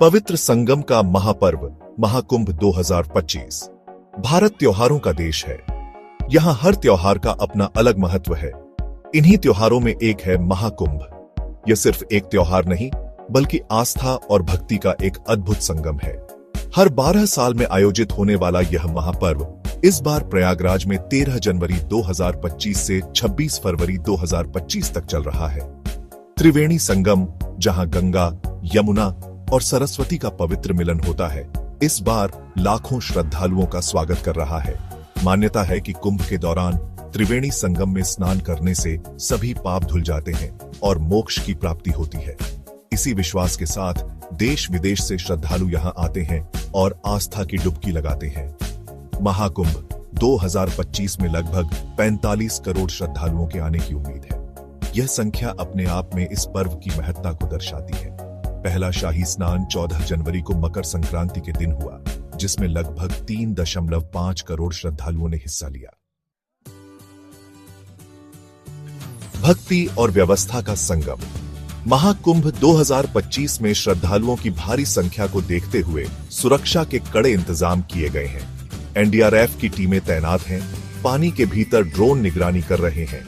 पवित्र संगम का महापर्व महाकुंभ 2025। भारत त्योहारों का देश है। यहाँ हर त्योहार का अपना अलग महत्व है। इन्हीं त्योहारों में एक है महाकुंभ। यह सिर्फ एक त्योहार नहीं, बल्कि आस्था और भक्ति का एक अद्भुत संगम है। हर 12 साल में आयोजित होने वाला यह महापर्व इस बार प्रयागराज में 13 जनवरी 2025 से 26 फरवरी 2025 तक चल रहा है। त्रिवेणी संगम, जहां गंगा, यमुना और सरस्वती का पवित्र मिलन होता है, इस बार लाखों श्रद्धालुओं का स्वागत कर रहा है। मान्यता है कि कुंभ के दौरान त्रिवेणी संगम में स्नान करने से सभी पाप धुल जाते हैं और मोक्ष की प्राप्ति होती है। इसी विश्वास के साथ देश विदेश से श्रद्धालु यहाँ आते हैं और आस्था की डुबकी लगाते हैं। महाकुंभ 2025 में लगभग 45 करोड़ श्रद्धालुओं के आने की उम्मीद है। यह संख्या अपने आप में इस पर्व की महत्ता को दर्शाती है। पहला शाही स्नान 14 जनवरी को मकर संक्रांति के दिन हुआ, जिसमें लगभग 3.5 करोड़ श्रद्धालुओं ने हिस्सा लिया। भक्ति और व्यवस्था का संगम। महाकुंभ 2025 में श्रद्धालुओं की भारी संख्या को देखते हुए सुरक्षा के कड़े इंतजाम किए गए हैं। एनडीआरएफ की टीमें तैनात हैं, पानी के भीतर ड्रोन निगरानी कर रहे हैं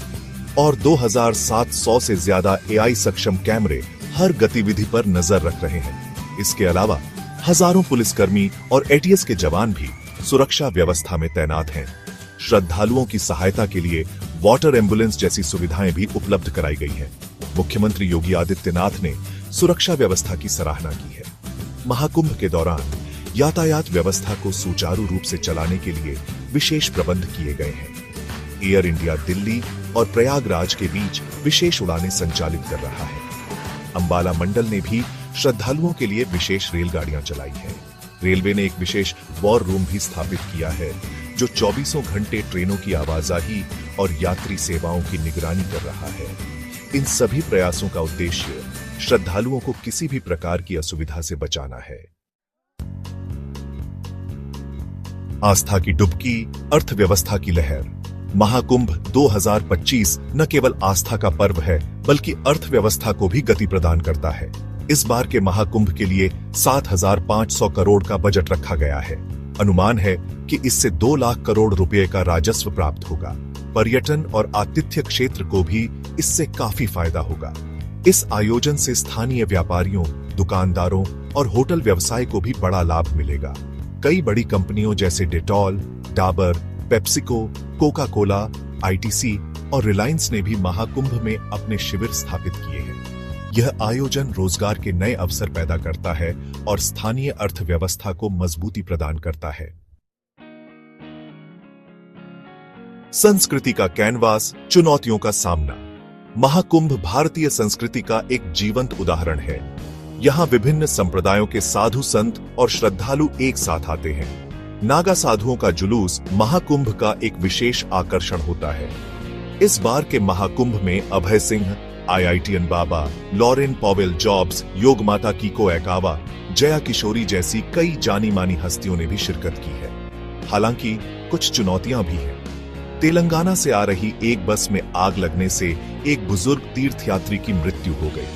और 2700 से ज्यादा एआई सक्षम कैमरे हर गतिविधि पर नजर रख रहे हैं। इसके अलावा हजारों पुलिसकर्मी और एटीएस के जवान भी सुरक्षा व्यवस्था में तैनात हैं। श्रद्धालुओं की सहायता के लिए वाटर एम्बुलेंस जैसी सुविधाएं भी उपलब्ध कराई गई हैं। मुख्यमंत्री योगी आदित्यनाथ ने सुरक्षा व्यवस्था की सराहना की है। महाकुंभ के दौरान यातायात व्यवस्था को सुचारू रूप से चलाने के लिए विशेष प्रबंध किए गए हैं। एयर इंडिया दिल्ली और प्रयागराज के बीच विशेष उड़ानें संचालित कर रहा है। अंबाला मंडल ने भी श्रद्धालुओं के लिए विशेष रेलगाड़ियां चलाई हैं। रेलवे ने एक विशेष वॉर रूम भी स्थापित किया है, जो 24 घंटे ट्रेनों की आवाजाही और यात्री सेवाओं की निगरानी कर रहा है। इन सभी प्रयासों का उद्देश्य श्रद्धालुओं को किसी भी प्रकार की असुविधा से बचाना है। आस्था की डुबकी, अर्थव्यवस्था की लहर। महाकुंभ 2025 न केवल आस्था का पर्व है, बल्कि अर्थव्यवस्था को भी गति प्रदान करता है। इस बार के महाकुंभ के लिए 7,500 करोड़ का बजट रखा गया है। अनुमान है कि इससे 2 लाख करोड़ रुपए का राजस्व प्राप्त होगा। पर्यटन और आतिथ्य क्षेत्र को भी इससे काफी फायदा होगा। इस आयोजन से स्थानीय व्यापारियों, दुकानदारों और होटल व्यवसाय को भी बड़ा लाभ मिलेगा। कई बड़ी कंपनियों जैसे Dettol, Dabur, PepsiCo, Coca Cola, ITC और रिलायंस ने भी महाकुंभ में अपने शिविर स्थापित किए हैं। यह आयोजन रोजगार के नए अवसर पैदा करता है और स्थानीय अर्थव्यवस्था को मजबूती प्रदान करता है। संस्कृति का कैनवास, चुनौतियों का सामना। महाकुंभ भारतीय संस्कृति का एक जीवंत उदाहरण है। यहाँ विभिन्न संप्रदायों के साधु संत और श्रद्धालु एक साथ आते हैं। नागा साधुओं का जुलूस महाकुंभ का एक विशेष आकर्षण होता है। इस बार के महाकुंभ में अभय सिंह, आईआईटीएन बाबा, लॉरेन पॉवेल जॉब्स, योग माता कीको एकावा, जया किशोरी जैसी कई जानी मानी हस्तियों ने भी शिरकत की है। हालांकि कुछ चुनौतियां भी हैं। तेलंगाना से आ रही एक बस में आग लगने से एक बुजुर्ग तीर्थयात्री की मृत्यु हो गई।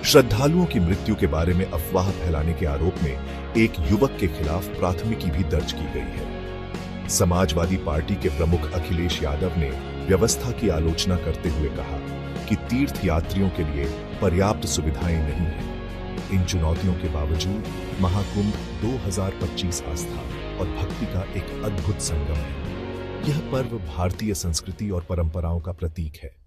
श्रद्धालुओं की मृत्यु के बारे में अफवाह फैलाने के आरोप में एक युवक के खिलाफ प्राथमिकी भी दर्ज की गई है। समाजवादी पार्टी के प्रमुख अखिलेश यादव ने व्यवस्था की आलोचना करते हुए कहा कि तीर्थयात्रियों के लिए पर्याप्त सुविधाएं नहीं हैं। इन चुनौतियों के बावजूद महाकुंभ 2025 आस्था और भक्ति का एक अद्भुत संगम है। यह पर्व भारतीय संस्कृति और परंपराओं का प्रतीक है।